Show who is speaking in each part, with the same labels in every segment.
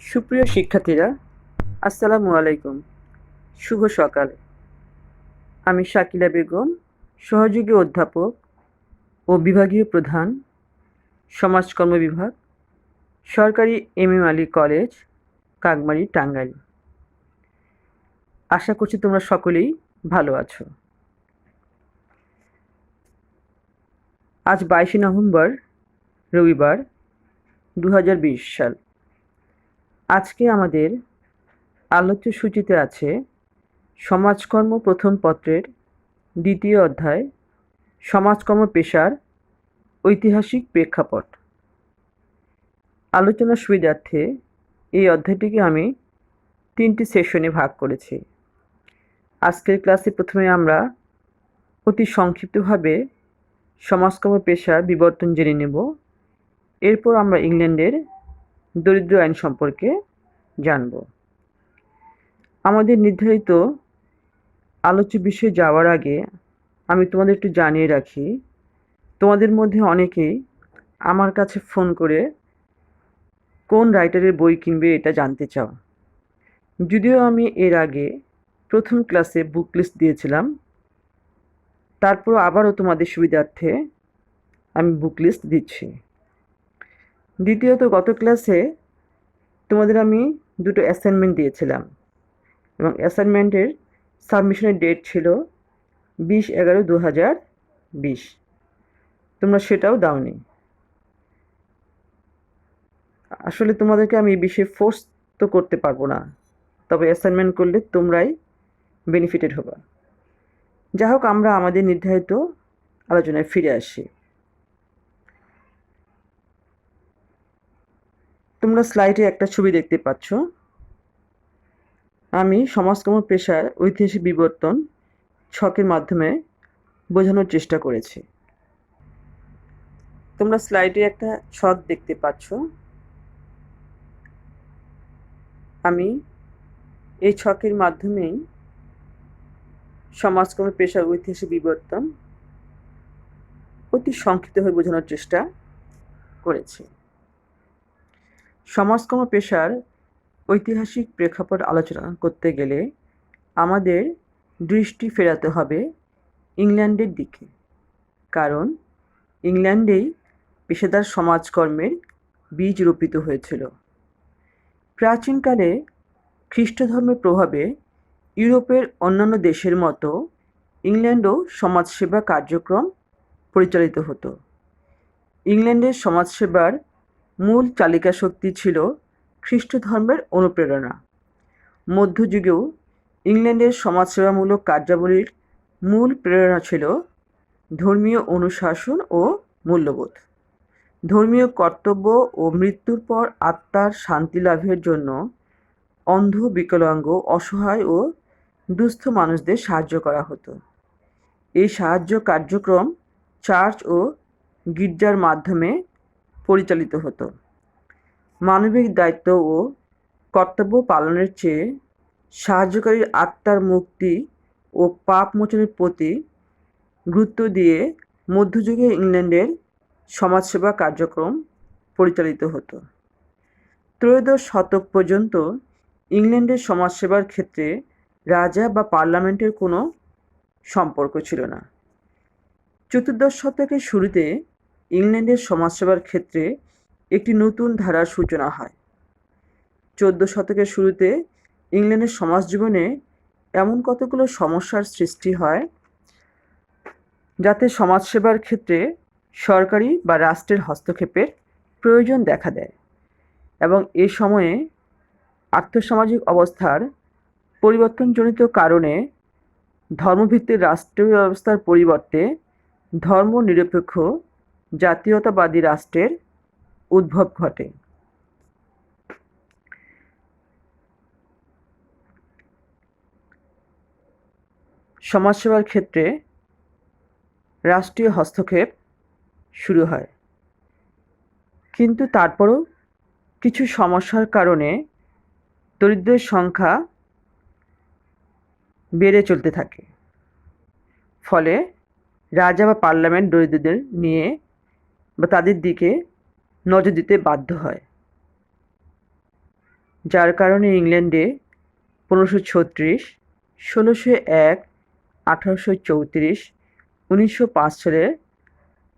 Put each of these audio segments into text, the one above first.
Speaker 1: সুপ্রিয় শিক্ষার্থীরা, আসসালামু আলাইকুম। শুভ সকাল। আমি শাকিলা বেগম, সহযোগী অধ্যাপক ও বিভাগীয় প্রধান, সমাজকর্ম বিভাগ, সরকারি এম.এম আলী কলেজ, কাকমারি, টাঙ্গাইল। আশা করছি তোমরা সকলেই ভালো আছো। আজ 22শে নভেম্বর, রবিবার, 2020 সাল। আজকে আমাদের আলোচ্য সূচিতে আছে সমাজকর্ম প্রথম পত্রের দ্বিতীয় অধ্যায়, সমাজকর্ম পেশার ঐতিহাসিক প্রেক্ষাপট। আলোচনার সুবিধার্থে এই অধ্যায়টিকে আমি 3টি সেশনে ভাগ করেছি। আজকের ক্লাসে প্রথমে আমরা অতি সংক্ষিপ্তভাবে সমাজকর্ম পেশার বিবর্তন জেনে নেব। এরপর আমরা ইংল্যান্ডের দরিদ্র আইন সম্পর্কে জানব। আমাদের নির্ধারিত আলোচ্য বিষয়ে যাওয়ার আগে আমি তোমাদের একটু জানিয়ে রাখি, তোমাদের মধ্যে অনেকেই আমার কাছে ফোন করে কোন রাইটারের বই কিনবে এটা জানতে চাও। যদিও আমি এর আগে প্রথম ক্লাসে বুক লিস্ট দিয়েছিলাম, তারপর আবারও তোমাদের সুবিধার্থে আমি বুক লিস্ট দিচ্ছি। দ্বিতীয়ত, গত ক্লাসে তোমাদের আমি দুটো অ্যাসাইনমেন্ট দিয়েছিলাম এবং অ্যাসাইনমেন্টের সাবমিশনের ডেট ছিল 20/11/2020। তোমরা সেটাও দাওনি। আসলে তোমাদেরকে আমি এই বিষয়ে ফোর্স তো করতে পারবো না, তবে অ্যাসাইনমেন্ট করলে তোমরাই বেনিফিটেড হবা। যা হোক, আমরা আমাদের নির্ধারিত আলোচনায় ফিরে আসি। তোমরা স্লাইডে একটা ছবি দেখতে পাচ্ছ। আমি সমাজকর্ম পেশার ঐতিহাসিক বিবর্তন ছকের মাধ্যমে বোঝানোর চেষ্টা করেছি। তোমরা স্লাইডে একটা ছক দেখতে পাচ্ছ। আমি এই ছকের মাধ্যমেই সমাজকর্ম পেশার ঐতিহাসিক বিবর্তন অতি সংক্ষিপ্তভাবে বোঝানোর চেষ্টা করেছি। সমাজকর্ম পেশার ঐতিহাসিক প্রেক্ষাপট আলোচনা করতে গেলে আমাদের দৃষ্টি ফেরাতে হবে ইংল্যান্ডের দিকে, কারণ ইংল্যান্ডেই পেশাদার সমাজকর্মের বীজ রোপিত হয়েছিল। প্রাচীনকালে খ্রিস্ট ধর্মের প্রভাবে ইউরোপের অন্যান্য দেশের মতো ইংল্যান্ডও সমাজসেবা কার্যক্রম পরিচালিত হতো। ইংল্যান্ডের সমাজসেবার মূল চালিকা শক্তি ছিল খ্রিস্ট ধর্মের অনুপ্রেরণা। মধ্যযুগেও ইংল্যান্ডের সমাজসেবামূলক কার্যাবলীর মূল প্রেরণা ছিল ধর্মীয় অনুশাসন ও মূল্যবোধ। ধর্মীয় কর্তব্য ও মৃত্যুর পর আত্মার শান্তি লাভের জন্য অন্ধ, বিকলাঙ্গ, অসহায় ও দুস্থ মানুষদের সাহায্য করা হতো। এই সাহায্য কার্যক্রম চার্চ ও গির্জার মাধ্যমে পরিচালিত হতো। মানবিক দায়িত্ব ও কর্তব্য পালনের চেয়ে সাহায্যকারীর আত্মার মুক্তি ও পাপ মোচনের প্রতি গুরুত্ব দিয়ে মধ্যযুগে ইংল্যান্ডের সমাজসেবা কার্যক্রম পরিচালিত হতো। ত্রয়োদশ শতক পর্যন্ত ইংল্যান্ডের সমাজসেবার ক্ষেত্রে রাজা বা পার্লামেন্টের কোনো সম্পর্ক ছিল না। চতুর্দশ শতকের শুরুতে ইংল্যান্ডের সমাজসেবার ক্ষেত্রে একটি নতুন ধারার সূচনা হয়। 14 শতকের শুরুতে ইংল্যান্ডের সমাজ জীবনে এমন কতগুলো সমস্যার সৃষ্টি হয় যাতে সমাজসেবার ক্ষেত্রে সরকারি বা রাষ্ট্রের হস্তক্ষেপের প্রয়োজন দেখা দেয়, এবং এ সময়ে আর্থসামাজিক অবস্থার পরিবর্তনজনিত কারণে ধর্মভিত্তিক রাষ্ট্রীয় ব্যবস্থার পরিবর্তে ধর্মনিরপেক্ষ জাতীয়তাবাদী রাষ্ট্রের উদ্ভব ঘটে। সমাজসেবার ক্ষেত্রে রাষ্ট্রীয় হস্তক্ষেপ শুরু হয়, কিন্তু তারপরও কিছু সমস্যার কারণে দরিদ্রের সংখ্যা বেড়ে চলতে থাকে। ফলে রাজা বা পার্লামেন্ট দরিদ্রদের নিয়ে বা তাদের দিকে নজর দিতে বাধ্য হয়। যার কারণে ইংল্যান্ডে 1536, 1601, 1834, 1905 সালে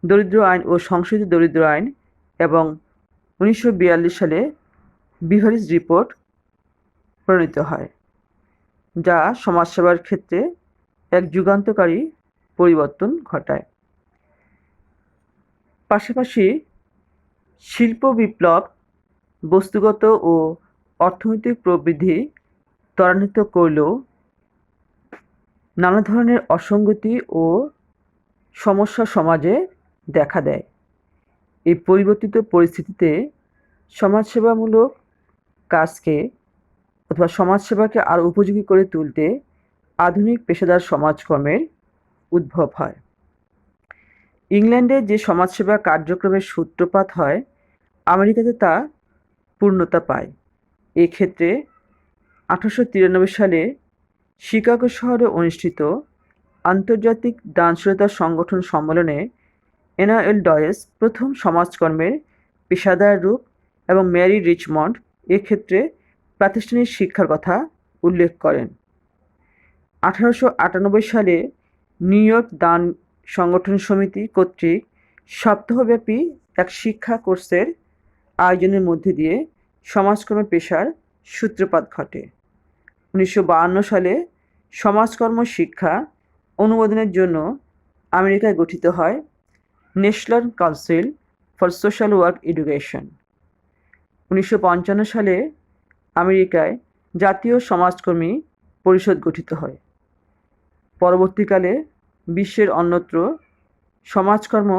Speaker 1: দরিদ্র আইন ও সংশোধিত দরিদ্র আইন এবং 1942 সালে বিভারিজ রিপোর্ট প্রণীত হয়, যা সমাজসেবার ক্ষেত্রে এক যুগান্তকারী পরিবর্তন ঘটায়। পাশাপাশি শিল্প বিপ্লব বস্তুগত ও অর্থনৈতিক প্রবৃদ্ধি ত্বরান্বিত করলেও নানা ধরনের অসঙ্গতি ও সমস্যা সমাজে দেখা দেয়। এই পরিবর্তিত পরিস্থিতিতে সমাজসেবামূলক কাজকে অথবা সমাজসেবাকে আরও উপযোগী করে তুলতে আধুনিক পেশাদার সমাজকর্মের উদ্ভব হয়। ইংল্যান্ডে যে সমাজসেবা কার্যক্রমের সূত্রপাত হয়, আমেরিকাতে তা পূর্ণতা পায়। এক্ষেত্রে 1893 সালে শিকাগো শহরে অনুষ্ঠিত আন্তর্জাতিক দানশীলতা সংগঠন সম্মেলনে এনএল ডয়েস প্রথম সমাজকর্মের পেশাদার রূপ এবং ম্যারি রিচমন্ড এক্ষেত্রে প্রাতিষ্ঠানিক শিক্ষার কথা উল্লেখ করেন। 1898 সালে নিউ ইয়র্ক দান সংগঠন সমিতি কর্তৃক সপ্তাহব্যাপী এক শিক্ষা কোর্সের আয়োজনের মধ্যে দিয়ে সমাজকর্ম পেশার সূত্রপাত ঘটে। 1952 সালে সমাজকর্ম শিক্ষা অনুমোদনের জন্য আমেরিকায় গঠিত হয় national council for social work education. 1955 সালে আমেরিকায় জাতীয় সমাজকর্মী পরিষদ গঠিত হয়। পরবর্তীকালে বিশ্বের অন্যত্র সমাজকর্ম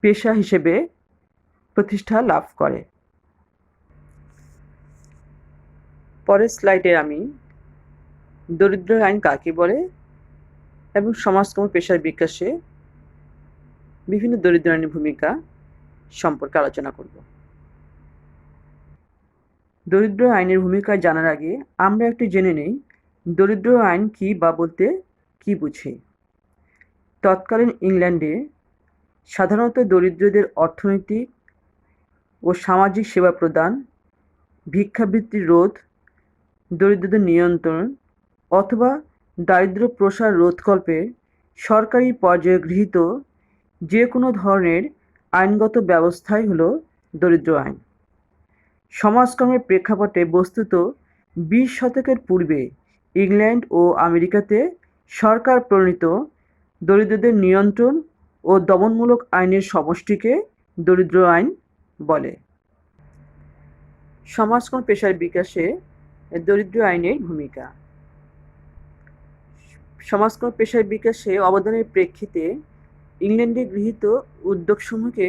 Speaker 1: পেশা হিসেবে প্রতিষ্ঠা লাভ করে। পরের স্লাইডে আমি দরিদ্র আইন কাকে বলে এবং সমাজকর্ম পেশার বিকাশে বিভিন্ন দরিদ্র আইনের ভূমিকা সম্পর্কে আলোচনা করব। দরিদ্র আইনের ভূমিকা জানার আগে আমরা একটু জেনে নেই দরিদ্র আইন কি বা বলতে কি বুঝি। তৎকালীন ইংল্যান্ডে সাধারণত দরিদ্রদের অর্থনৈতিক ও সামাজিক সেবা প্রদান, ভিক্ষাবৃত্তির রোধ, দরিদ্রদের নিয়ন্ত্রণ অথবা দারিদ্র্য প্রসার রোধকল্পে সরকারি পর্যায়ে গৃহীত যে কোনো ধরনের আইনগত ব্যবস্থাই হলো দরিদ্র আইন। সমাজকর্মের প্রেক্ষাপটে বস্তুত 20 শতকের পূর্বে ইংল্যান্ড ও আমেরিকাতে সরকার প্রণীত দরিদ্রদের নিয়ন্ত্রণ ও দমনমূলক আইনের সমষ্টিকে দরিদ্র আইন বলে। সমাজকর্ম পেশার বিকাশে দরিদ্র আইনের ভূমিকা। সমাজকর্ম পেশার বিকাশে অবদানের প্রেক্ষিতে ইংল্যান্ডে গৃহীত উদ্যোগসমূহকে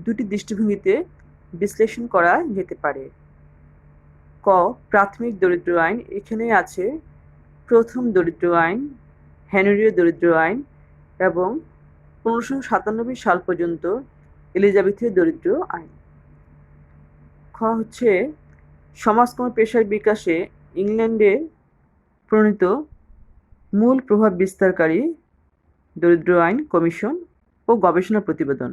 Speaker 1: দুটি দৃষ্টিভঙ্গিতে বিশ্লেষণ করা যেতে পারে। ক. প্রাথমিক দরিদ্র আইন। এখানে আছে প্রথম দরিদ্র আইন, হেনরীয় দরিদ্র আইন এবং 1597 সাল পর্যন্ত এলিজাবেথীয় দরিদ্র আইন। খ হচ্ছে সমাজকর্ম পেশার বিকাশে ইংল্যান্ডে প্রণীত মূল প্রভাব বিস্তারকারী দরিদ্র আইন কমিশন ও গবেষণা প্রতিবেদন।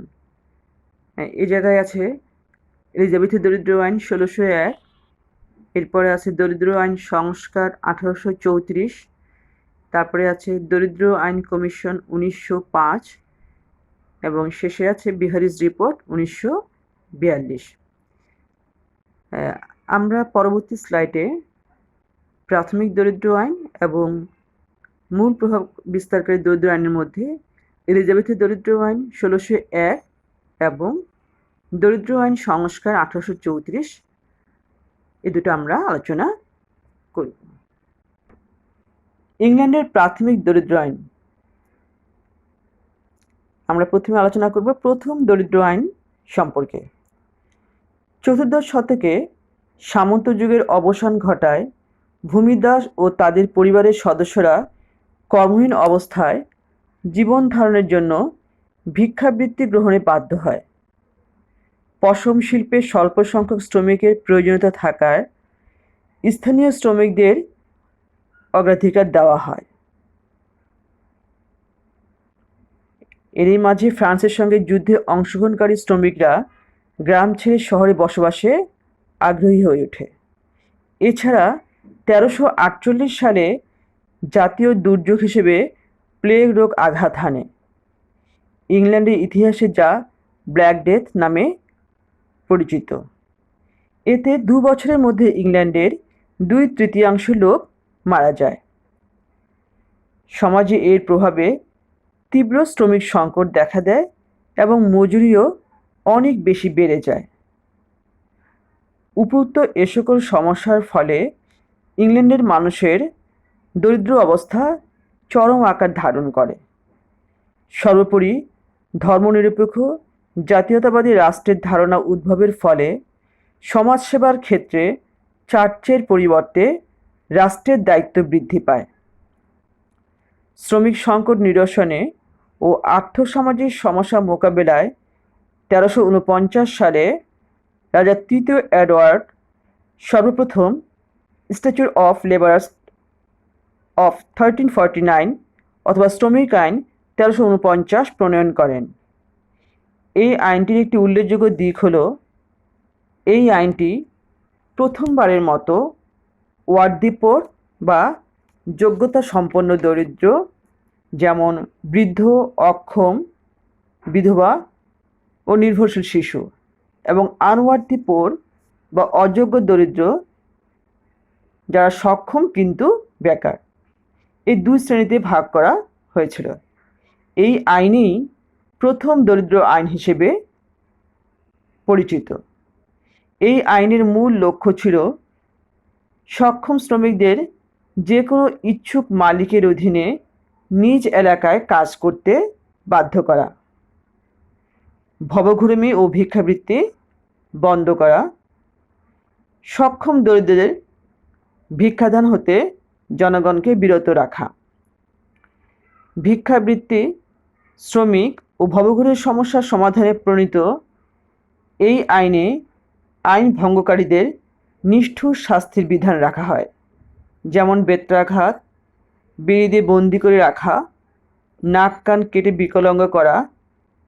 Speaker 1: এই জায়গায় আছে এলিজাবেথীয় দরিদ্র আইন 1601, এরপরে আছে দরিদ্র আইন সংস্কার 1834, তারপরে আছে দরিদ্র আইন কমিশন 1905 এবং শেষে আছে বিহারিজ রিপোর্ট 1942। আমরা পরবর্তী স্লাইডে প্রাথমিক দরিদ্র আইন এবং মূল প্রভাব বিস্তারকারী দরিদ্র আইনের মধ্যে এলিজাবেথীয় দরিদ্র আইন 1601 এবং দরিদ্র আইন সংস্কার 1834 এই দুটো আমরা আলোচনা করব। ইংল্যান্ডের প্রাথমিক দরিদ্র আইন। আমরা প্রথমে আলোচনা করব প্রথম দরিদ্র আইন সম্পর্কে। চতুর্দশ শতকে সামন্ত যুগের অবসান ঘটায় ভূমিদাস ও তাদের পরিবারের সদস্যরা কর্মহীন অবস্থায় জীবন ধারণের জন্য ভিক্ষাবৃত্তি গ্রহণে বাধ্য হয়। পশম শিল্পে স্বল্প সংখ্যক শ্রমিকের প্রয়োজনীয়তা থাকায় স্থানীয় শ্রমিকদের অগ্রাধিকার দেওয়া হয়। এরই মাঝে ফ্রান্সের সঙ্গে যুদ্ধে অংশগ্রহণকারী শ্রমিকরা গ্রাম ছেড়ে শহরে বসবাসে আগ্রহী হয়ে ওঠে। এছাড়া 1348 সালে জাতীয় দুর্যোগ হিসেবে প্লেগ রোগ আঘাত হানে ইংল্যান্ডের ইতিহাসে, যা ব্ল্যাক ডেথ নামে পরিচিত। এতে 2 বছরের মধ্যে ইংল্যান্ডের 2/3 লোক মারা যায়। সমাজে এর প্রভাবে তীব্র শ্রমিক সংকট দেখা দেয় এবং মজুরিও অনেক বেশি বেড়ে যায়। উপরোক্ত এ সকল সমস্যার ফলে ইংল্যান্ডের মানুষের দরিদ্র অবস্থা চরম আকার ধারণ করে। সর্বোপরি ধর্মনিরপেক্ষ জাতীয়তাবাদী রাষ্ট্রের ধারণা উদ্ভবের ফলে সমাজসেবার ক্ষেত্রে চার্চের পরিবর্তে রাষ্ট্রের দায়িত্ব বৃদ্ধি পায়। শ্রমিক সংকট নিরসনে ও আর্থসামাজিক সমস্যা মোকাবেলায় 1349 সালে রাজা তৃতীয় এডওয়ার্ড সর্বপ্রথম স্ট্যাচুট অফ লেবারার্স অফ 1349 অথবা শ্রমিক আইন 1349 প্রণয়ন করেন। এই আইনটির একটি উল্লেখযোগ্য দিক হল, এই আইনটি প্রথমবারের মতো ওয়ার্দি পোর বা যোগ্যতা সম্পন্ন দরিদ্র, যেমন বৃদ্ধ, অক্ষম, বিধবা ও নির্ভরশীল শিশু, এবং আনওয়ার্দি পোর বা অযোগ্য দরিদ্র যারা সক্ষম কিন্তু বেকার, এই 2 শ্রেণীতে ভাগ করা হয়েছিল। এই আইনই প্রথম দরিদ্র আইন হিসেবে পরিচিত। এই আইনের মূল লক্ষ্য ছিল সক্ষম শ্রমিকদের যে কোনো ইচ্ছুক মালিকের অধীনে নিজ এলাকায় কাজ করতে বাধ্য করা, ভবঘুরেমি ও ভিক্ষাবৃত্তি বন্ধ করা, সক্ষম দরিদ্রদের ভিক্ষাদান হতে জনগণকে বিরত রাখা। ভিক্ষাবৃত্তি, শ্রমিক ও ভবঘুরের সমস্যার সমাধানে প্রণীত এই আইনে আইন ভঙ্গকারীদের নিষ্ঠুর শাস্তির বিধান রাখা হয়, যেমন বেত্রাঘাত, বেড়ি দিয়ে বন্দি করে রাখা, নাক কান কেটে বিকলাঙ্গ করা,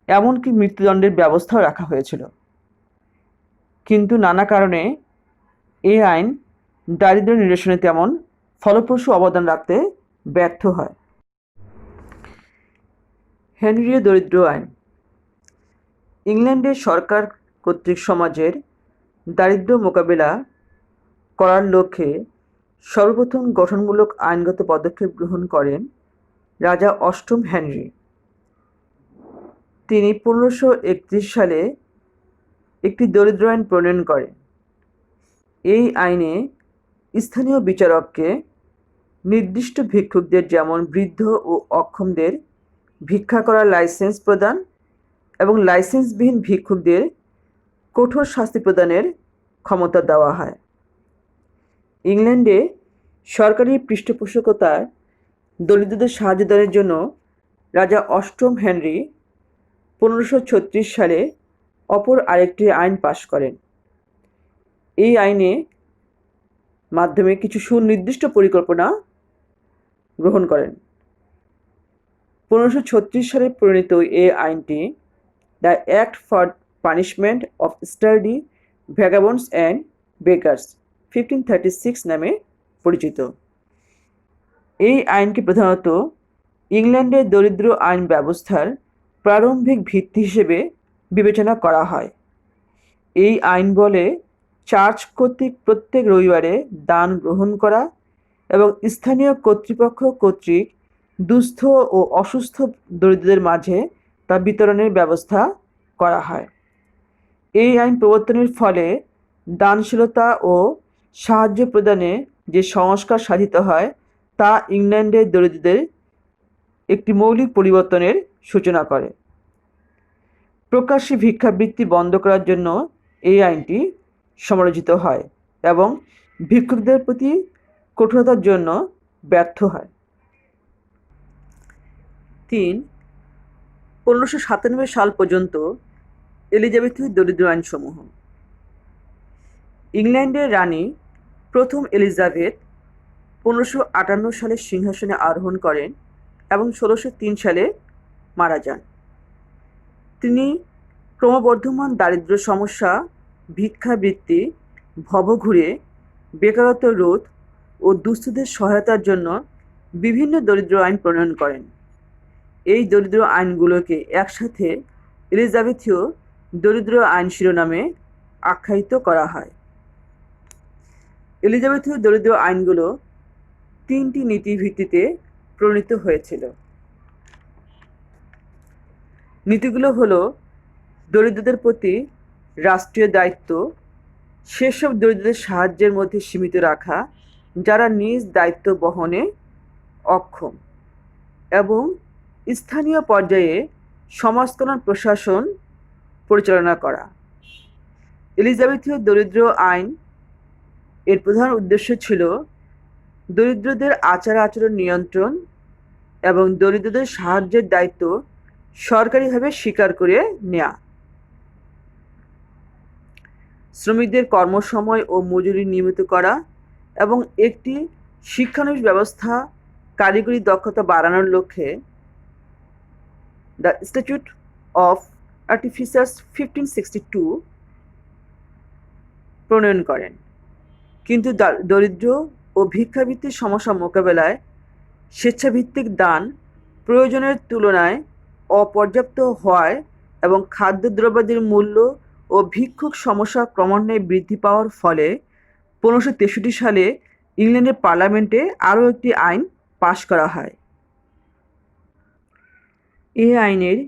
Speaker 1: এমনকি মৃত্যুদণ্ডের ব্যবস্থাও রাখা হয়েছিল। কিন্তু নানা কারণে এই আইন দারিদ্র্য নিরসনে তেমন ফলপ্রসূ অবদান রাখতে ব্যর্থ হয়। হেনরিয় দরিদ্র আইন ইংল্যান্ডের সরকার কর্তৃক সমাজের দারিদ্র্য মোকাবেলা করার লক্ষ্যে সর্বপ্রথম গঠনমূলক আইনগত পদক্ষেপ গ্রহণ করেন রাজা অষ্টম হেনরি। তিনি 1531 সালে একটি দরিদ্র আইন প্রণয়ন করেন। এই আইনে স্থানীয় বিচারককে নির্দিষ্ট ভিক্ষুকদের, যেমন বৃদ্ধ ও অক্ষমদের ভিক্ষা করার লাইসেন্স প্রদান এবং লাইসেন্সবিহীন ভিক্ষুকদের কঠোর শাস্তি প্রদানের ক্ষমতা দেওয়া হয়। ইংল্যান্ডে সরকারি পৃষ্ঠপোষকতায় দরিদ্রদের সাহায্যদানের জন্য রাজা অষ্টম হেনরি 1536 সালে অপর আরেকটি আইন পাশ করেন। এই আইনে মাধ্যমে কিছু সুনির্দিষ্ট পরিকল্পনা গ্রহণ করেন। 1536 সালে প্রণীত এই আইনটি the act for punishment of sturdy vagabonds and beggars 1536 নামে পরিচিত। এই আইনকে প্রধানত ইংল্যান্ডের দরিদ্র আইন ব্যবস্থার প্রারম্ভিক ভিত্তি হিসেবে বিবেচনা করা হয়। এই আইন বলে চার্চ কর্তৃক প্রত্যেক রবিবারে দান গ্রহণ করা এবং স্থানীয় কর্তৃপক্ষ কর্তৃক দুস্থ ও অসুস্থ দরিদ্রদের মাঝে তা বিতরণের ব্যবস্থা করা হয়। এই আইন প্রবর্তনের ফলে দানশীলতা ও সাহায্য প্রদানে যে সংস্কার সাধিত হয় তা ইংল্যান্ডের দরিদ্রদের একটি মৌলিক পরিবর্তনের সূচনা করে। প্রকাশ্যে ভিক্ষাবৃত্তি বন্ধ করার জন্য এই আইনটি সমালোচিত হয় এবং ভিক্ষুকদের প্রতি কঠোরতার জন্য ব্যর্থ হয়। 3. 1597 সাল পর্যন্ত এলিজাবেথীয় দরিদ্র আইনসমূহ। ইংল্যান্ডের রানী প্রথম এলিজাবেথ 1558 সালে সিংহাসনে আরোহণ করেন এবং 1603 সালে মারা যান। তিনি ক্রমবর্ধমান দারিদ্র্য সমস্যা, ভিক্ষাবৃত্তি, ভবঘুরে বেকারত্ব রোধ ও দুস্থদের সহায়তার জন্য বিভিন্ন দরিদ্র আইন প্রণয়ন করেন। এই দরিদ্র আইনগুলোকে একসাথে এলিজাবেথীয় দরিদ্র আইন শিরোনামে আখ্যায়িত করা হয়। এলিজাবেথীয় দরিদ্র আইনগুলো 3টি নীতির ভিত্তিতে প্রণীত হয়েছিল। নীতিগুলো হলো দরিদ্রদের প্রতি রাষ্ট্রীয় দায়িত্ব, সেসব দরিদ্রদের সাহায্যের মধ্যে সীমিত রাখা যারা নিজ দায়িত্ব বহনে অক্ষম, এবং স্থানীয় পর্যায়ে সমাজকল্যাণ প্রশাসন পরিচালনা করা। এলিজাবেথীয় দরিদ্র আইন এর প্রধান উদ্দেশ্য ছিল দরিদ্রদের আচার আচরণ নিয়ন্ত্রণ এবং দরিদ্রদের সাহায্যের দায়িত্ব সরকারিভাবে স্বীকার করে নেওয়া। শ্রমিকদের কর্মসময় ও মজুরি নিয়মিত করা এবং একটি শিক্ষানবিশ ব্যবস্থা কারিগরি দক্ষতা বাড়ানোর লক্ষ্যে দ্য স্ট্যাটিউট অফ আর্টিফিসার্স 1562 প্রণয়ন করেন। কিন্তু দরিদ্র ও ভিক্ষাবৃত্তির সমস্যা মোকাবেলায় স্বেচ্ছাভিত্তিক দান প্রয়োজনের তুলনায় অপর্যাপ্ত হওয়ায় এবং খাদ্যদ্রব্যাদির মূল্য ও ভিক্ষুক সমস্যা ক্রমান্বয়ে বৃদ্ধি পাওয়ার ফলে 1563 সালে ইংল্যান্ডের পার্লামেন্টে আরও একটি আইন পাশ করা হয়। এই আইনের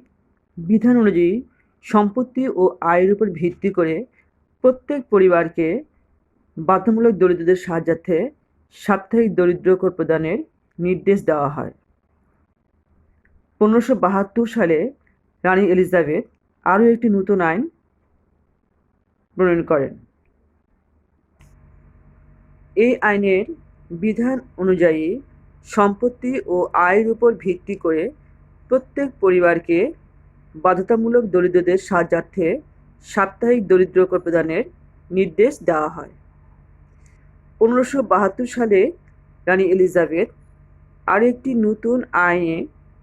Speaker 1: বিধান অনুযায়ী সম্পত্তি ও আয়ের উপর ভিত্তি করে প্রত্যেক পরিবারকে বাধ্যতামূলক দরিদ্রদের সাহায্যার্থে সাপ্তাহিক দরিদ্র কর প্রদানের নির্দেশ দেওয়া হয়। 1572 সালে রানী এলিজাবেথ আরও একটি নতুন আইন প্রণয়ন করেন। এই আইনের বিধান অনুযায়ী সম্পত্তি ও আয়ের উপর ভিত্তি করে প্রত্যেক পরিবারকে বাধ্যতামূলক দরিদ্রদের সাহায্যার্থে সাপ্তাহিক দরিদ্র কর প্রদানের নির্দেশ দেওয়া হয়। 1572 সালে রানী এলিজাবেথ আরেকটি নতুন আইনে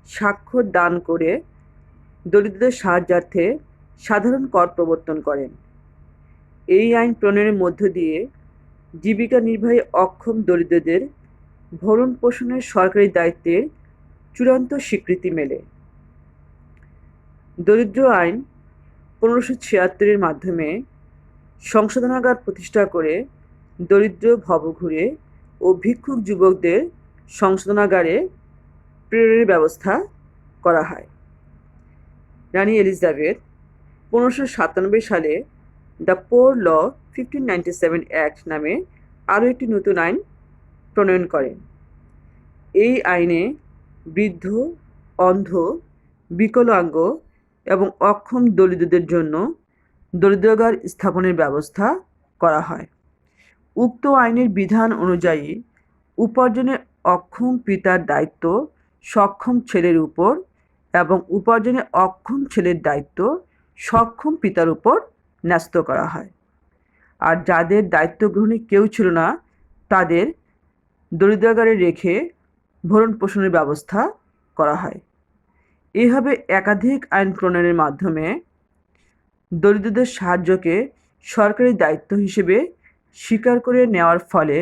Speaker 1: স্বাক্ষর দান করে দরিদ্রদের সাহায্যার্থে সাধারণ কর প্রবর্তন করেন। এই আইন প্রণয়নের মধ্য দিয়ে জীবিকা নির্বাহী অক্ষম দরিদ্রদের ভরণ পোষণের সরকারি দায়িত্বের চূড়ান্ত স্বীকৃতি মেলে। দরিদ্র আইন 1576 এর মাধ্যমে সংশোধনাগার প্রতিষ্ঠা করে দরিদ্র ভবঘুরে ও ভিক্ষুক যুবকদের সংশোধনাগারে প্রেরণের ব্যবস্থা করা হয়। রানী এলিজাবেথ 1597 সালে দ্য পোর ল 1597 অ্যাক্ট নামে আরও একটি নতুন আইন প্রণয়ন করেন। এই আইনে বৃদ্ধ, অন্ধ, বিকলাঙ্গ এবং অক্ষম দরিদ্রদের জন্য দরিদ্রাগার স্থাপনের ব্যবস্থা করা হয়। উক্ত আইনের বিধান অনুযায়ী উপার্জনে অক্ষম পিতার দায়িত্ব সক্ষম ছেলের উপর এবং উপার্জনে অক্ষম ছেলের দায়িত্ব সক্ষম পিতার উপর ন্যস্ত করা হয়। আর যাদের দায়িত্ব গ্রহণে কেউ ছিল না তাদের দরিদ্রাগারে রেখে ভরণ পোষণের ব্যবস্থা করা হয়। এইভাবে একাধিক আইন প্রণয়নের মাধ্যমে দরিদ্রদের সাহায্যকে সরকারি দায়িত্ব হিসেবে স্বীকার করে নেওয়ার ফলে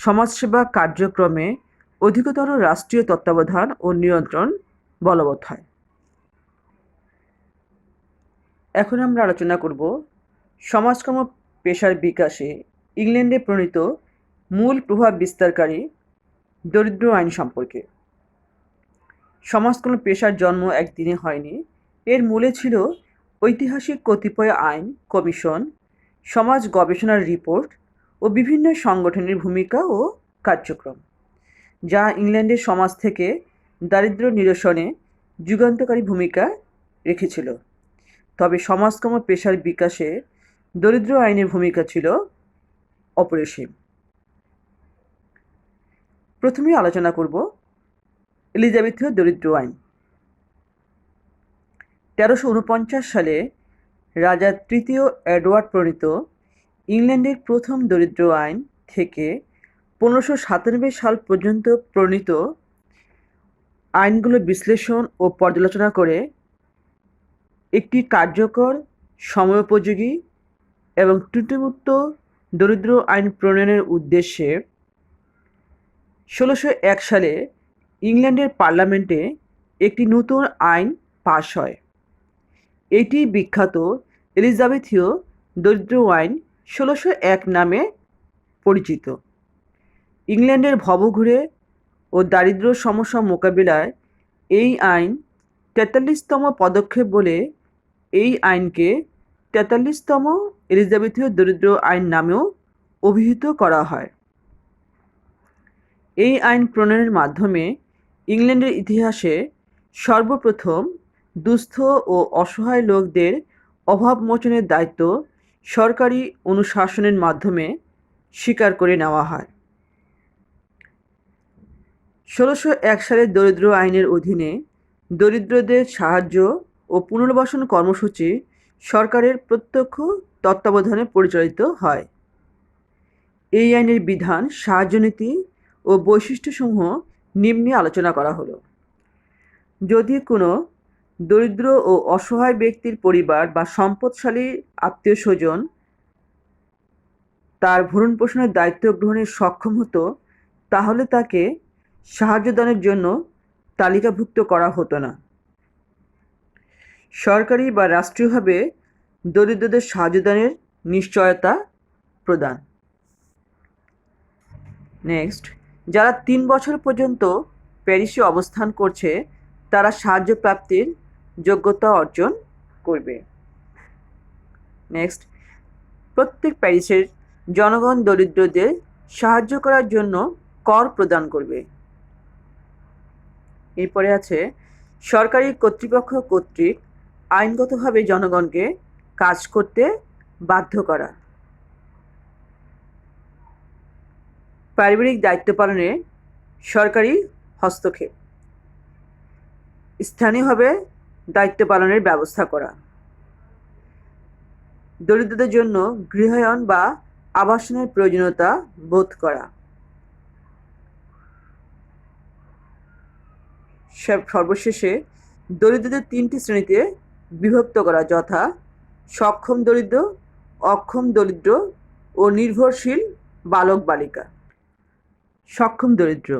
Speaker 1: সমাজসেবা কার্যক্রমে অধিকতর রাষ্ট্রীয় তত্ত্বাবধান ও নিয়ন্ত্রণ বলবৎ হয়। এখন আমরা আলোচনা করব সমাজকর্ম পেশার বিকাশে ইংল্যান্ডে প্রণীত মূল প্রভাব বিস্তারকারী দরিদ্র আইন সম্পর্কে। সমাজকর্ম পেশার জন্ম একদিনে হয়নি। এর মূলে ছিল ঐতিহাসিক কতিপয় আইন, কমিশন, সমাজ গবেষণার রিপোর্ট ও বিভিন্ন সংগঠনের ভূমিকা ও কার্যক্রম, যা ইংল্যান্ডের সমাজ থেকে দারিদ্র্য নিরসনে যুগান্তকারী ভূমিকা রেখেছিল। তবে সমাজকর্ম পেশার বিকাশে দরিদ্র আইনের ভূমিকা ছিল অপরিসীম। প্রথমেই আলোচনা করব এলিজাবেথীয় দরিদ্র আইন। 1349 সালে রাজা তৃতীয় এডওয়ার্ড প্রণীত ইংল্যান্ডের প্রথম দরিদ্র আইন থেকে 1597 সাল পর্যন্ত প্রণীত আইনগুলো বিশ্লেষণ ও পর্যালোচনা করে একটি কার্যকর, সময়োপযোগী এবং ত্রুটিমুক্ত দরিদ্র আইন প্রণয়নের উদ্দেশ্যে ১৬০১ সালে ইংল্যান্ডের পার্লামেন্টে একটি নতুন আইন পাস হয়। এটি বিখ্যাত এলিজাবেথীয় দরিদ্র আইন ১৬০১ নামে পরিচিত। ইংল্যান্ডের ভবঘুরে ও দারিদ্র্য সমস্যা মোকাবিলায় এই আইন ৪৩তম পদক্ষেপ বলে এই আইনকে ৪৩তম এলিজাবেথীয় দরিদ্র আইন নামেও অভিহিত করা হয়। এই আইন প্রণয়নের মাধ্যমে ইংল্যান্ডের ইতিহাসে সর্বপ্রথম দুস্থ ও অসহায় লোকদের অভাব মোচনের দায়িত্ব সরকারি অনুশাসনের মাধ্যমে স্বীকার করে নেওয়া হয়। ১৬০১ সালের দরিদ্র আইনের অধীনে দরিদ্রদের সাহায্য ও পুনর্বাসন কর্মসূচি সরকারের প্রত্যক্ষ তত্ত্বাবধানে পরিচালিত হয়। এই আইনের বিধান, সাহায্যনীতি ও বৈশিষ্ট্যসমূহ নিম্নে আলোচনা করা হলো। যদি কোনো দরিদ্র ও অসহায় ব্যক্তির পরিবার বা সম্পদশালী আত্মীয় স্বজন তার ভরণ পোষণের দায়িত্ব গ্রহণে সক্ষম হতো, তাহলে তাকে সাহায্যদানের জন্য তালিকাভুক্ত করা হতো না। সরকারি বা রাষ্ট্রীয়ভাবে দরিদ্রদের সাহায্যদানের নিশ্চয়তা প্রদান। নেক্সট, যারা ৩ বছর পর্যন্ত প্যারিসে অবস্থান করছে তারা সাহায্য প্রাপ্তির যোগ্যতা অর্জন করবে। নেক্সট, প্রত্যেক প্যারিসের জনগণ দরিদ্রদের সাহায্য করার জন্য কর প্রদান করবে। এরপরে আছে সরকারি কর্তৃপক্ষ কর্তৃক আইনগতভাবে জনগণকে কাজ করতে বাধ্য করা। পারিবারিক দায়িত্ব পালনে সরকারি হস্তক্ষেপ। স্থানীয়ভাবে দায়িত্ব পালনের ব্যবস্থা করা। দরিদ্রদের জন্য গৃহায়ন বা আবাসনের প্রয়োজনীয়তা বোধ করা। সর্বশেষে দরিদ্রদের ৩টি শ্রেণীতে বিভক্ত করা, যথা সক্ষম দরিদ্র, অক্ষম দরিদ্র ও নির্ভরশীল বালক বালিকা। সক্ষম দরিদ্র: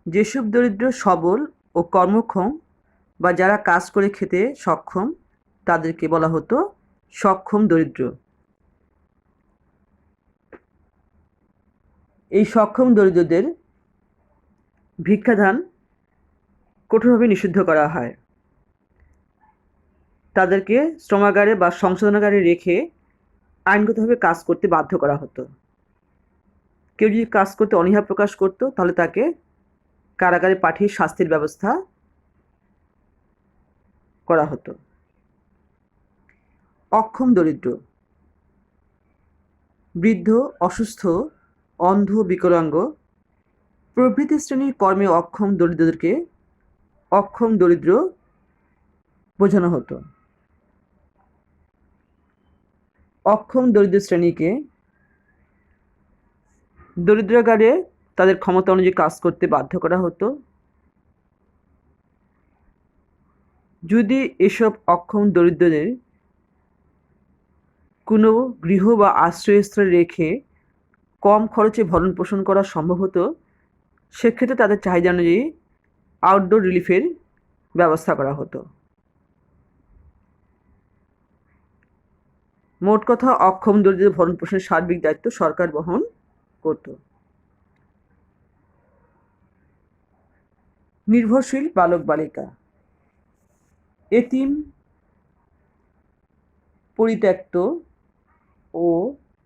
Speaker 1: যেসব দরিদ্র সবল ও কর্মক্ষম বা যারা কাজ করে খেতে সক্ষম তাদেরকে বলা হতো সক্ষম দরিদ্র। এই সক্ষম দরিদ্রদের ভিক্ষাদান কঠোরভাবে নিষিদ্ধ করা হয়। তাদেরকে শ্রমাগারে বা সংশোধনাগারে রেখে আইনগতভাবে কাজ করতে বাধ্য করা হতো। কেউ যদি কাজ করতে অনীহা প্রকাশ করত তাহলে তাকে কারাগারে পাঠিয়ে শাস্তির ব্যবস্থা করা হতো। অক্ষম দরিদ্র: বৃদ্ধ, অসুস্থ, অন্ধ, বিকলাঙ্গ প্রভৃতি শ্রেণীর কর্মে অক্ষম দরিদ্রদেরকে অক্ষম দরিদ্র বোঝানো হতো। অক্ষম দরিদ্র শ্রেণীকে দরিদ্রাগারে তাদের ক্ষমতা অনুযায়ী কাজ করতে বাধ্য করা হতো। যদি এসব অক্ষম দরিদ্রদের কোনো গৃহ বা আশ্রয়স্থলে রেখে কম খরচে ভরণ পোষণ করা সম্ভব হতো, সেক্ষেত্রে তাদের চাহিদা অনুযায়ী আউটডোর রিলিফের ব্যবস্থা করা হতো। মোট কথা, অক্ষম দরিদ্রদের ভরণ পোষণের সার্বিক দায়িত্ব সরকার বহন করত। নির্ভরশীল বালক বালিকা: এতিম, পরিত্যক্ত ও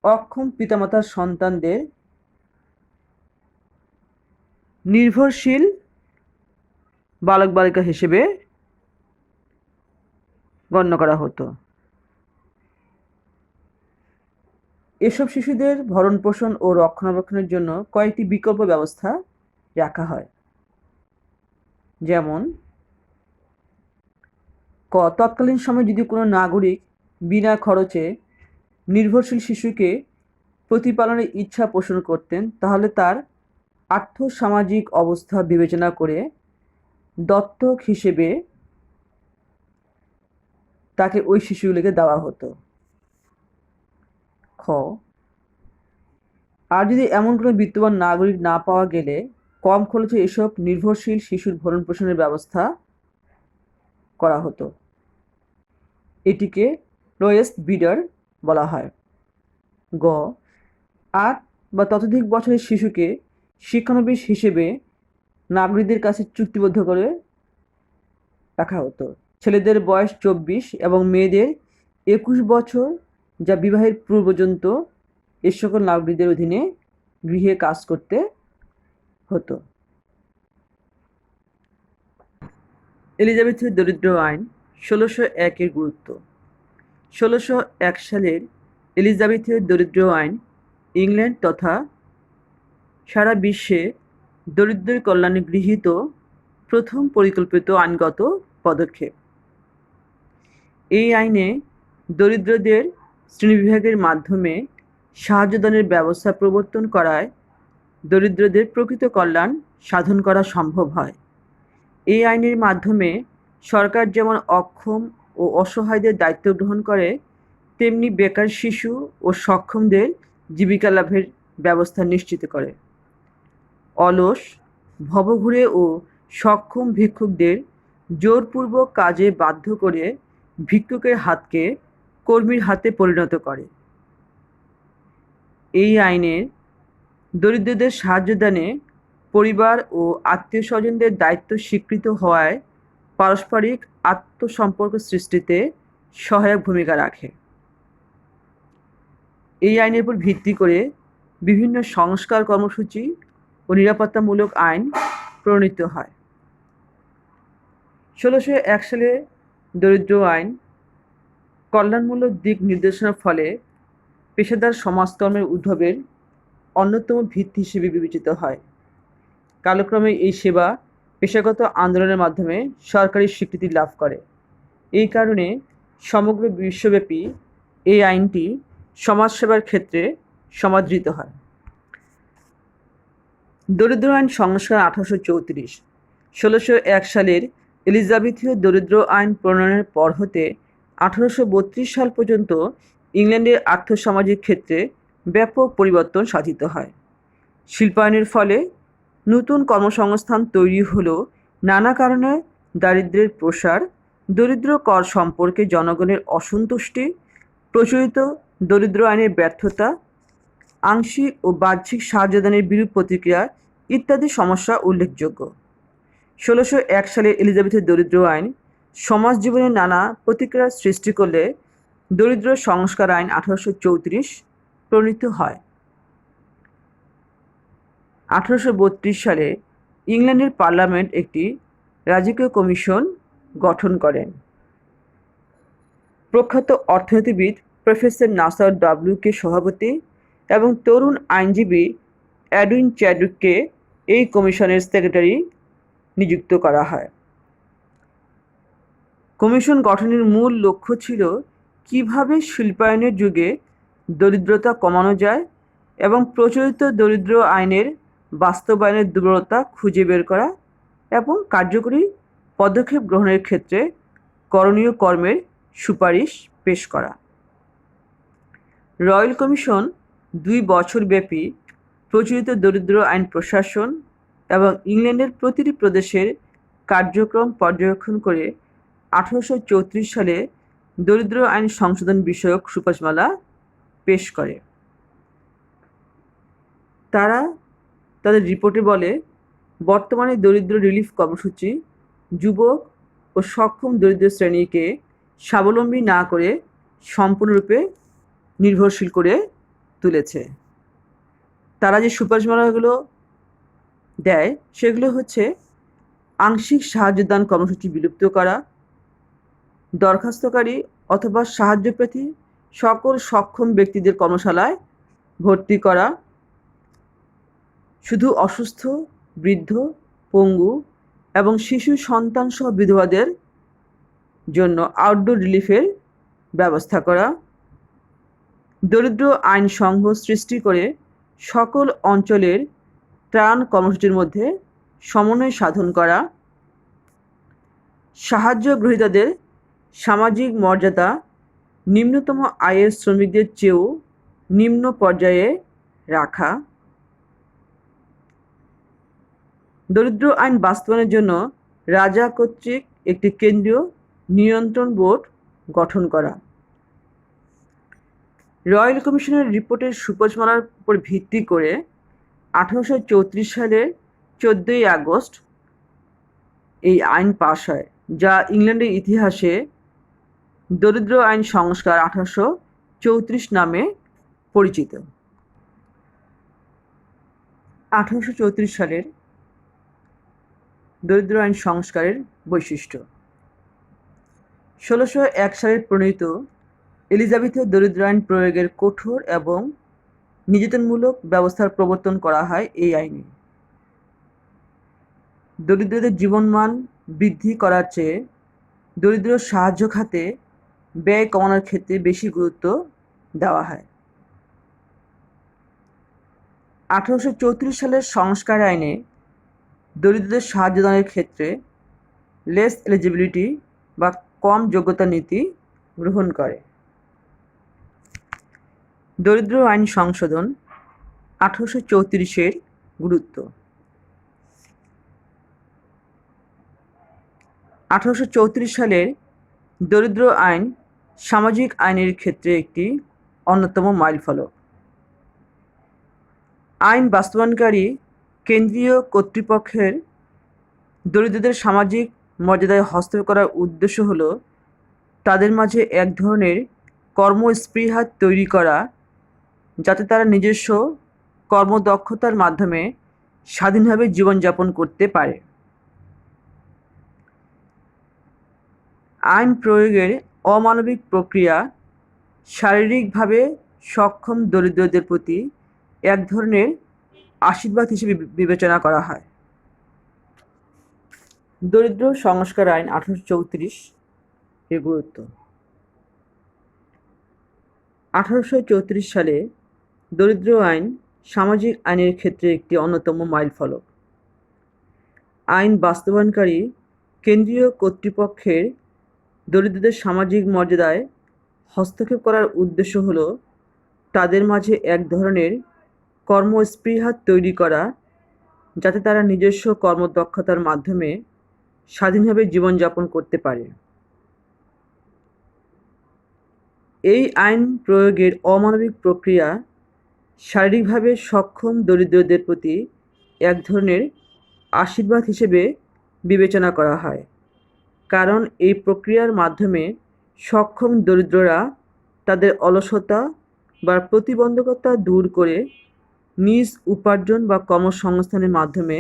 Speaker 1: অক্ষম পিতামাতার সন্তানদের নির্ভরশীল বালক বালিকা হিসেবে গণ্য করা হতো। এসব শিশুদের ভরণ পোষণ ও রক্ষণাবেক্ষণের জন্য কয়েকটি বিকল্প ব্যবস্থা রাখা হয়, যেমন তৎকালীন সময়ে যদি কোনো নাগরিক বিনা খরচে নির্ভরশীল শিশুকে প্রতিপালনের ইচ্ছা পোষণ করতেন তাহলে তার আর্থসামাজিক অবস্থা বিবেচনা করে দত্তক হিসেবে তাকে ওই শিশুগুলিকে দেওয়া হতো। খ, আর যদি এমন কোনো বিত্তবান নাগরিক না পাওয়া গেলে কম খরচে এসব নির্ভরশীল শিশুর ভরণ পোষণের ব্যবস্থা করা হতো। এটিকে লোয়েস্ট বিডার বলা হয়। গ 8 বা ততোধিক বছরের শিশুকে শিক্ষানবিশ হিসেবে নাগরিকদের কাছে চুক্তিবদ্ধ করে রাখা হতো। ছেলেদের বয়স 24 এবং মেয়েদের 21 বছর, যা বিবাহের পূর্ব পর্যন্ত এ সকল নাগরিকদের অধীনে গৃহে কাজ করতে হতো। এলিজাবেথের দরিদ্র আইন 1601-এর গুরুত্ব। 1601 সালের এলিজাবেথের দরিদ্র আইন ইংল্যান্ড তথা সারা বিশ্বে দরিদ্রদের কল্যাণে গৃহীত প্রথম পরিকল্পিত আইনগত পদক্ষেপ। এই আইনে দরিদ্রদের শ্রেণীবিভাগের মাধ্যমে সাহায্যদানের ব্যবস্থা প্রবর্তন করায় দরিদ্রদের প্রকৃত কল্যাণ সাধন করা সম্ভব হয়। এই আইনের মাধ্যমে সরকার যেমন অক্ষম ও অসহায়দের দায়িত্ব গ্রহণ করে, তেমনি বেকার শিশু ও সক্ষমদের জীবিকা লাভের ব্যবস্থা নিশ্চিত করে। অলস, ভবঘুরে ও সক্ষম ভিক্ষুকদের জোরপূর্বক কাজে বাধ্য করে ভিক্ষুকের হাতকে কর্মীর হাতে পরিণত করে। এই আইনের দরিদ্রদের সাহায্যদানে পরিবার ও আত্মীয়-স্বজনদের দায়িত্ব স্বীকৃত হওয়ায় পারস্পরিক আত্মসম্পর্ক সৃষ্টিতে সহায়ক ভূমিকা রাখে। এই আইনের উপর ভিত্তি করে বিভিন্ন সংস্কার কর্মসূচি ও নিরাপত্তামূলক আইন প্রণীত হয়। 1601 সালে দরিদ্র আইন কল্যাণমূলক দিক নির্দেশনার ফলে পেশাদার সমাজকর্মের উদ্ভবের অন্যতম ভিত্তি হিসেবে বিবেচিত হয়। কালক্রমে এই সেবা পেশাগত আন্দোলনের মাধ্যমে সরকারি স্বীকৃতি লাভ করে। এই কারণে সমগ্র বিশ্বব্যাপী এই আইনটি সমাজসেবার ক্ষেত্রে সমাদৃত হয়। দরিদ্র আইন সংস্কার 1834। 1601 সালের এলিজাবেথীয় দরিদ্র আইন প্রণয়নের পর হতে 1832 সাল পর্যন্ত ইংল্যান্ডের আর্থসামাজিক ক্ষেত্রে ব্যাপক পরিবর্তন সাধিত হয়। শিল্পায়নের ফলে নতুন কর্মসংস্থান তৈরি হলেও নানা কারণে দারিদ্র্যের প্রসার, দরিদ্র কর সম্পর্কে জনগণের অসন্তুষ্টি, প্রচলিত দরিদ্র আইনের ব্যর্থতা, আংশিক ও বাহ্যিক সাহায্যদানের বিরূপ প্রতিক্রিয়া ইত্যাদি সমস্যা উল্লেখযোগ্য। 1601 সালের এলিজাবেথের দরিদ্র আইন সমাজ জীবনে নানা প্রতিক্রিয়ার সৃষ্টি করলে দরিদ্র সংস্কার আইন 1834 প্রণীত হয়। 1832 সালে ইংল্যান্ডের পার্লামেন্ট একটি রাজকীয় কমিশন গঠন করেন। প্রখ্যাত অর্থনীতিবিদ প্রফেসর নাসার ডব্লিউ.কে সভাপতি এবং তরুণ আইনজীবী এডউইন চ্যাডউইককে এই কমিশনের সেক্রেটারি নিযুক্ত করা হয়। কমিশন গঠনের মূল লক্ষ্য ছিল কিভাবে শিল্পায়নের যুগে দরিদ্রতা কমানো যায় এবং প্রচলিত দরিদ্র আইনের বাস্তবায়নের দুর্বলতা খুঁজে বের করা এবং কার্যকরী পদক্ষেপ গ্রহণের ক্ষেত্রে করণীয় কর্মের সুপারিশ পেশ করা। রয়্যাল কমিশন 2 বছর ব্যাপী প্রচলিত দরিদ্র আইন প্রশাসন এবং ইংল্যান্ডের প্রতিটি প্রদেশের কার্যক্রম পর্যবেক্ষণ করে 1834 সালে দরিদ্র আইন সংশোধন বিষয়ক সুপারিশমালা পেশ করে। তারা তাদের রিপোর্টে বলে, বর্তমানে দরিদ্র রিলিফ কর্মসূচি যুবক ও সক্ষম দরিদ্র শ্রেণীকে স্বাবলম্বী না করে সম্পূর্ণরূপে নির্ভরশীল করে তুলেছে। তারা যে সুপারিশমালাগুলো দেয় সেগুলো হচ্ছে: আংশিক সাহায্যদান কর্মসূচি বিলুপ্ত করা, দরখাস্তকারী অথবা সাহায্যপ্রার্থী সকল সক্ষম ব্যক্তিদের কর্মশালায় ভর্তি করা, শুধু অসুস্থ, বৃদ্ধ, পঙ্গু এবং শিশু সন্তান সহ বিধবাদের জন্য আউটডোর রিলিফের ব্যবস্থা করা, দরিদ্র আইন সংঘ সৃষ্টি করে সকল অঞ্চলের ত্রাণ কর্মসূচির মধ্যে সমন্বয় সাধন করা, সাহায্য গ্রহীতাদের সামাজিক মর্যাদা নিম্নতম আয়ের শ্রমিকদের চেয়েও নিম্ন পর্যায়ে রাখা, দরিদ্র আইন বাস্তবায়নের জন্য রাজা কর্তৃক একটি কেন্দ্রীয় নিয়ন্ত্রণ বোর্ড গঠন করা, রয়্যাল কমিশনের রিপোর্টের সুপারিশমালার উপর ভিত্তি করে 1834 সালের 14ই আগস্ট এই আইন পাশ হয়, যা ইংল্যান্ডের ইতিহাসে দরিদ্র আইন সংস্কার 1834 নামে পরিচিত। 1834 সালের দরিদ্র আইন সংস্কারের বৈশিষ্ট্য। 1601 সালে প্রণীত এলিজাবেথীয় দরিদ্র আইন প্রয়োগের কঠোর এবং নির্যাতনমূলক ব্যবস্থার প্রবর্তন করা হয় এই আইনে। দরিদ্রদের জীবনমান বৃদ্ধি করার চেয়ে দরিদ্র সাহায্য খাতে ব্যয় কমানোর ক্ষেত্রে বেশি গুরুত্ব দেওয়া হয়। 1834 সালের সংস্কার আইনে দরিদ্রদের সাহায্য দানের ক্ষেত্রে লেস এলিজিবিলিটি বা কম যোগ্যতা নীতি গ্রহণ করে। দরিদ্র আইন সংশোধন 1834-এর গুরুত্ব। 1834 সালের দরিদ্র আইন সামাজিক আইনের ক্ষেত্রে একটি অন্যতম মাইলফলক। আইন বাস্তবায়নকারী কেন্দ্রীয় কর্তৃপক্ষের দরিদ্রদের সামাজিক মর্যাদায় হস্তক্ষেপ করার উদ্দেশ্য হল তাদের মাঝে এক ধরনের কর্মস্পৃহা তৈরি করা, যাতে তারা নিজস্ব কর্মদক্ষতার মাধ্যমে স্বাধীনভাবে জীবনযাপন করতে পারে। আইন প্রয়োগের অমানবিক প্রক্রিয়া শারীরিকভাবে সক্ষম দরিদ্রদের প্রতি এক ধরনের আশীর্বাদ হিসেবে বিবেচনা করা হয়। দরিদ্র সংস্কার আইন 1834 এর গুরুত্ব। 1834 সালে দরিদ্র আইন সামাজিক আইনের ক্ষেত্রে একটি অন্যতম মাইলফলক। আইন বাস্তবায়নকারী কেন্দ্রীয় কর্তৃপক্ষের দরিদ্রদের সামাজিক মর্যাদায় হস্তক্ষেপ করার উদ্দেশ্য হল তাদের মাঝে এক ধরনের কর্মস্পৃহা তৈরি করা, যাতে তারা নিজস্ব কর্মদক্ষতার মাধ্যমে স্বাধীনভাবে জীবনযাপন করতে পারে। এই আইন প্রয়োগের অমানবিক প্রক্রিয়া শারীরিকভাবে সক্ষম দরিদ্রদের প্রতি এক ধরনের আশীর্বাদ হিসেবে বিবেচনা করা হয়, কারণ এই প্রক্রিয়ার মাধ্যমে সক্ষম দরিদ্ররা তাদের অলসতা বা প্রতিবন্ধকতা দূর করে নিজ উপার্জন বা কর্মসংস্থানের মাধ্যমে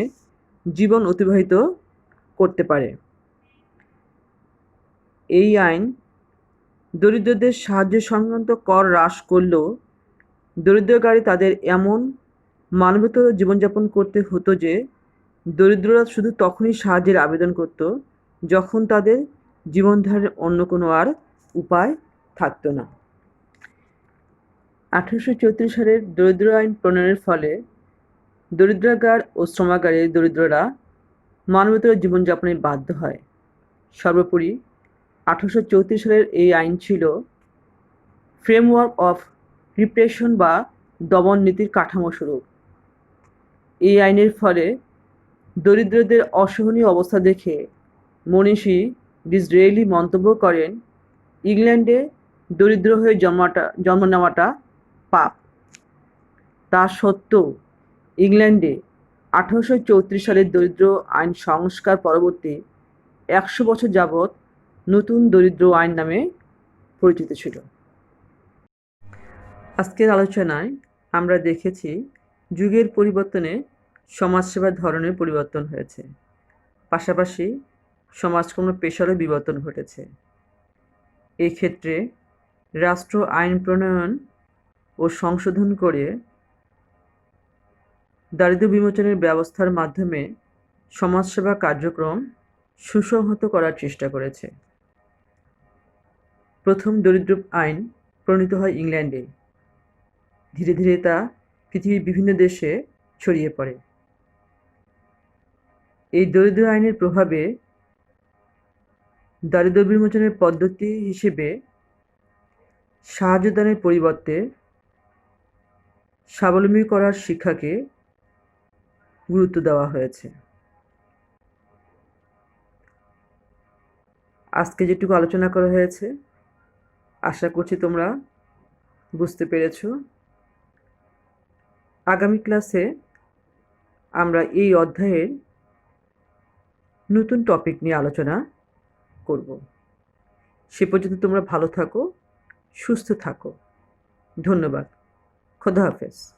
Speaker 1: জীবন অতিবাহিত করতে পারে। এই আইন দরিদ্রদের সাহায্য সংক্রান্ত কর হ্রাস করলেও দরিদ্রকারী তাদের এমন মানবেতর জীবনযাপন করতে হতো যে দরিদ্ররা শুধু তখনই সাহায্যের আবেদন করত যখন তাদের জীবনধারণের অন্য কোনো আর উপায় থাকত না। 1834 সালের দরিদ্র আইন প্রণয়নের ফলে দরিদ্রাগার ও শ্রমাগারের দরিদ্ররা মানবেতর জীবনযাপনে বাধ্য হয়। সর্বোপরি 1834 সালের এই আইন ছিল ফ্রেমওয়ার্ক অফ রিপ্রেশন বা দমন নীতির কাঠামো স্বরূপ। এই আইনের ফলে দরিদ্রদের অসহনীয় অবস্থা দেখে মনীষী ডিসরেলি মন্তব্য করেন, ইংল্যান্ডে দরিদ্র হয়ে জন্ম নেওয়াটা পাপ। তা সত্ত্বেও ইংল্যান্ডে 1834 সালের দরিদ্র আইন সংস্কার পরবর্তী 100 বছর যাবৎ নতুন দরিদ্র আইন নামে পরিচিত ছিল। আজকের আলোচনায় আমরা দেখেছি যুগের পরিবর্তনে সমাজসেবার ধরনের পরিবর্তন হয়েছে, পাশাপাশি সমাজকর্ম পেশারও বিবর্তন ঘটেছে। এই ক্ষেত্রে রাষ্ট্র আইন প্রণয়ন ও সংশোধন করে দারিদ্র্য বিমোচনের ব্যবস্থার মাধ্যমে সমাজসেবা কার্যক্রম সুসংহত করার চেষ্টা করেছে। প্রথম দরিদ্র আইন প্রণীত হয় ইংল্যান্ডে। ধীরে ধীরে তা পৃথিবীর বিভিন্ন দেশে ছড়িয়ে পড়ে। এই দরিদ্র আইনের প্রভাবে দারিদ্র্য বিমোচনের পদ্ধতি হিসেবে সাহায্যদানের পরিবর্তে স্বাবলম্বী করার শিক্ষাকে গুরুত্ব দেওয়া হয়েছে। আজকে যেটুকু আলোচনা করা হয়েছে আশা করছি তোমরা বুঝতে পেরেছ। আগামী ক্লাসে আমরা এই অধ্যায়ের নতুন টপিক নিয়ে আলোচনা করব। সে পর্যন্ত তোমরা ভালো থাকো, সুস্থ থাকো। ধন্যবাদ। খোদা হাফেজ।